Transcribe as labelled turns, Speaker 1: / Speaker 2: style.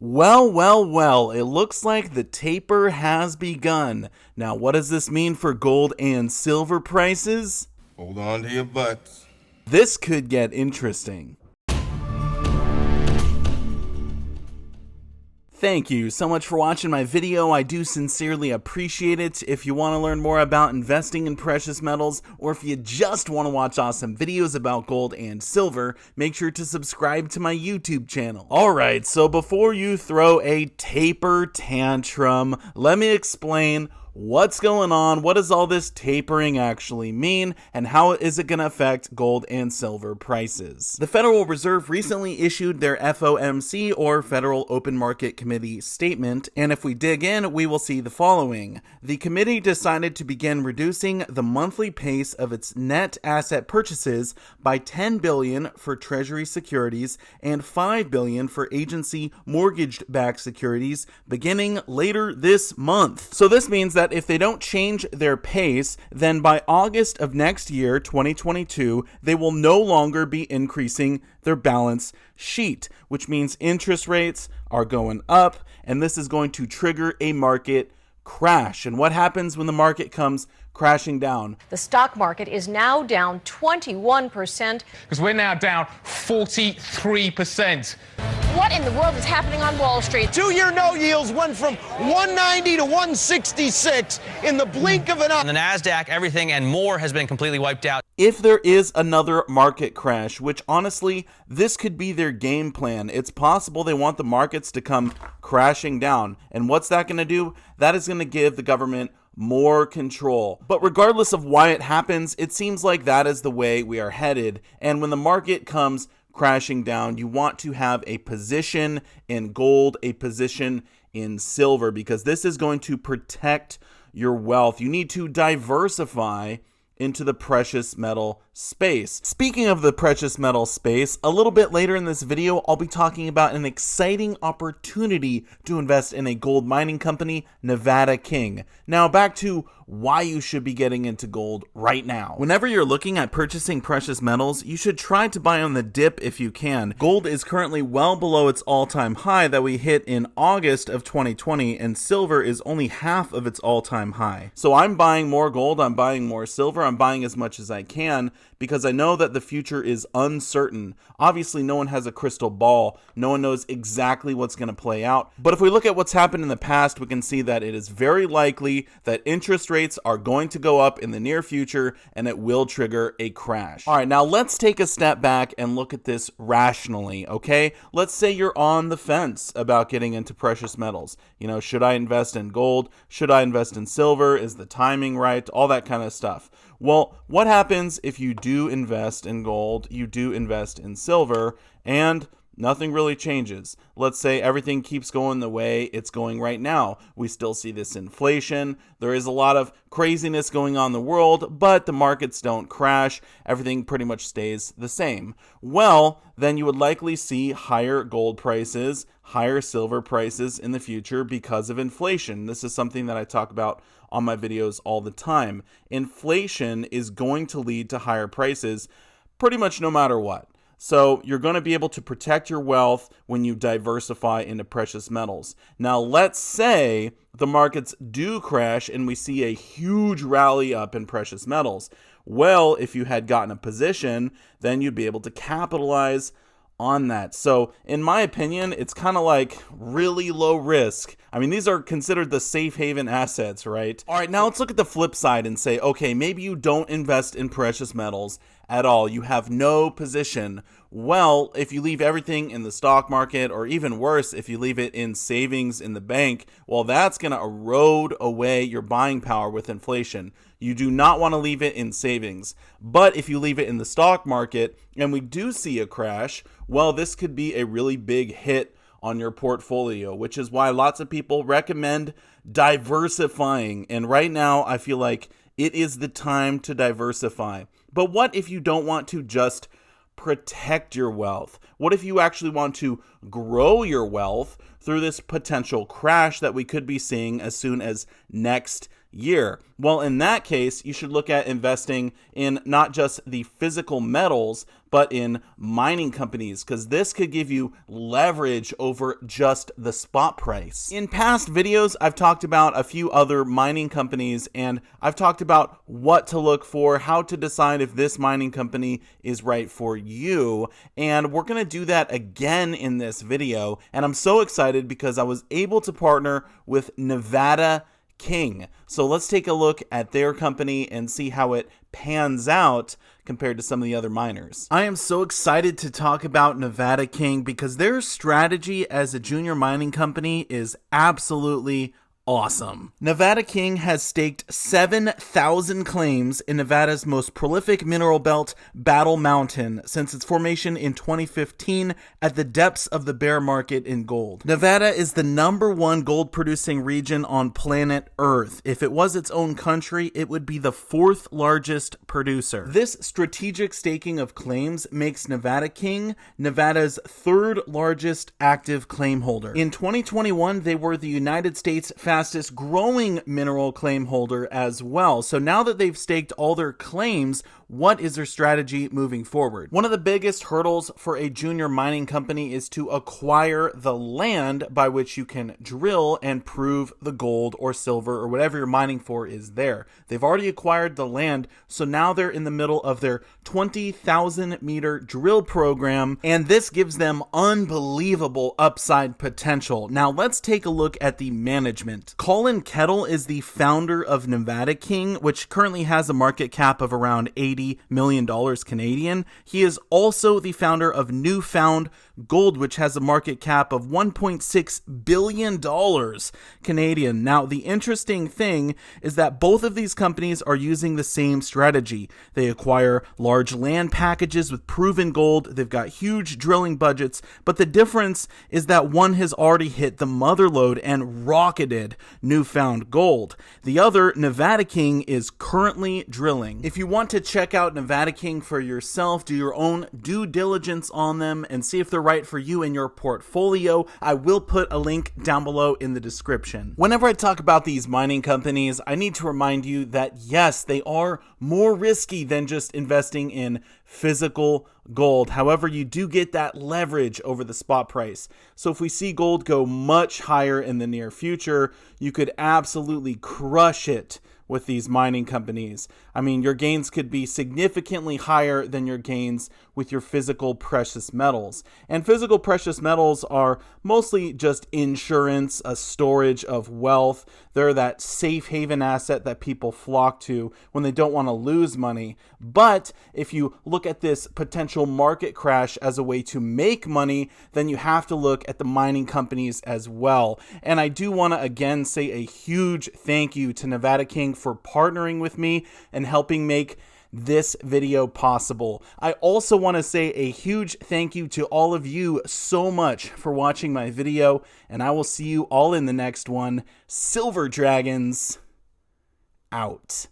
Speaker 1: Well, it looks like the taper has begun. Now, what does this mean for gold and silver prices?
Speaker 2: Hold on to your butts.
Speaker 1: This could get interesting. Thank you so much for watching my video. I do sincerely appreciate it. If you want to learn more about investing in precious metals, or if you just want to watch awesome videos about gold and silver, make sure to subscribe to my YouTube channel. Alright, so before you throw a taper tantrum, let me explain what's going on, what does all this tapering actually mean, and how is it going to affect gold and silver prices. The Federal Reserve recently issued their FOMC, or Federal Open Market Committee statement, and if we dig in, we will see the following. The committee decided to begin reducing the monthly pace of its net asset purchases by $10 billion for Treasury securities and $5 billion for agency mortgage-backed securities beginning later this month. So this means that if they don't change their pace, then by August of next year, 2022, they will no longer be increasing their balance sheet, which means interest rates are going up, and this is going to trigger a market crash. And what happens when the market comes crashing down?
Speaker 3: The stock market is now down 21%.
Speaker 4: Because we're now down 43%.
Speaker 3: What in the world is happening on Wall Street?
Speaker 5: Two-year no yields went from 190 to 166 in the blink of an eye.
Speaker 6: On the NASDAQ, everything and more has been completely wiped out.
Speaker 1: If there is another market crash, which honestly, this could be their game plan. It's possible they want the markets to come crashing down. And what's that going to do? That is going to give the government more control. But regardless of why it happens, it seems like that is the way we are headed. And when the market comes crashing down, you want to have a position in gold, a position in silver, because this is going to protect your wealth. You need to diversify into the precious metal space. Speaking of the precious metal space, a little bit later in this video, I'll be talking about an exciting opportunity to invest in a gold mining company, Nevada King. Now back to why you should be getting into gold right now. Whenever you're looking at purchasing precious metals, you should try to buy on the dip if you can. Gold is currently well below its all-time high that we hit in August of 2020, and silver is only half of its all-time high. So I'm buying more gold, I'm buying more silver, I'm buying as much as I can because I know that the future is uncertain. Obviously, no one has a crystal ball. No one knows exactly what's going to play out. But if we look at what's happened in the past, we can see that it is very likely that interest rates are going to go up in the near future, and it will trigger a crash. All right, now let's take a step back and look at this rationally, okay? Let's say you're on the fence about getting into precious metals. You know, should I invest in gold? Should I invest in silver? Is the timing right? All that kind of stuff. Well, what happens if you do invest in gold, you do invest in silver, and nothing really changes? Let's say everything keeps going the way it's going right now. We still see this inflation. There is a lot of craziness going on in the world, but the markets don't crash. Everything pretty much stays the same. Well, then you would likely see higher gold prices, higher silver prices in the future because of inflation. This is something that I talk about on my videos all the time. Inflation is going to lead to higher prices pretty much no matter what. So you're going to be able to protect your wealth when you diversify into precious metals. Now, let's say the markets do crash and we see a huge rally up in precious metals. Well, if you had gotten a position, then you'd be able to capitalize on that. So in my opinion, it's kind of like really low risk. I mean, these are considered the safe haven assets, right? All right, now let's look at the flip side and say, okay, maybe you don't invest in precious metals at all. You have no position. Well, if you leave everything in the stock market, or even worse, if you leave it in savings in the bank, well, that's going to erode away your buying power with inflation. You do not want to leave it in savings. But if you leave it in the stock market and we do see a crash, well, this could be a really big hit on your portfolio, which is why lots of people recommend diversifying. And right now, I feel like it is the time to diversify. But what if you don't want to just protect your wealth? What if you actually want to grow your wealth through this potential crash that we could be seeing as soon as next year. Well, in that case, you should look at investing in not just the physical metals, but in mining companies, because this could give you leverage over just the spot price. In past videos, I've talked about a few other mining companies, and I've talked about what to look for, how to decide if this mining company is right for you, and we're going to do that again in this video. And I'm so excited because I was able to partner with Nevada King. So let's take a look at their company and see how it pans out compared to some of the other miners. I am so excited to talk about Nevada King because their strategy as a junior mining company is absolutely awesome. Nevada King has staked 7,000 claims in Nevada's most prolific mineral belt, Battle Mountain, since its formation in 2015 at the depths of the bear market in gold. Nevada is the #1 gold producing region on planet Earth. If it was its own country, it would be the 4th largest producer. This strategic staking of claims makes Nevada King Nevada's 3rd largest active claim holder. In 2021, they were the United States' fastest growing mineral claim holder as well. So now that they've staked all their claims, what is their strategy moving forward? One of the biggest hurdles for a junior mining company is to acquire the land by which you can drill and prove the gold or silver or whatever you're mining for is there. They've already acquired the land, so now they're in the middle of their 20,000 meter drill program, and this gives them unbelievable upside potential. Now let's take a look at the management. Colin Kettle is the founder of Nevada King, which currently has a market cap of around $80 million Canadian. He is also the founder of Newfound Gold, which has a market cap of $1.6 billion Canadian. Now, the interesting thing is that both of these companies are using the same strategy. They acquire large land packages with proven gold. They've got huge drilling budgets, but the difference is that one has already hit the mother lode and rocketed Newfound Gold. The other, Nevada King, is currently drilling. If you want to check out Nevada King for yourself, do your own due diligence on them and see if they're right for you in your portfolio, I will put a link down below in the description. Whenever I talk about these mining companies, I need to remind you that yes, they are more risky than just investing in physical gold. However, you do get that leverage over the spot price. So if we see gold go much higher in the near future, you could absolutely crush it with these mining companies. I mean, your gains could be significantly higher than your gains with your physical precious metals. And physical precious metals are mostly just insurance, a storage of wealth. They're that safe haven asset that people flock to when they don't want to lose money. But if you look at this potential market crash as a way to make money, then you have to look at the mining companies as well. And I do want to again say a huge thank you to Nevada King for partnering with me and helping make this video possible. I also want to say a huge thank you to all of you so much for watching my video, and I will see you all in the next one. Silver Dragons out.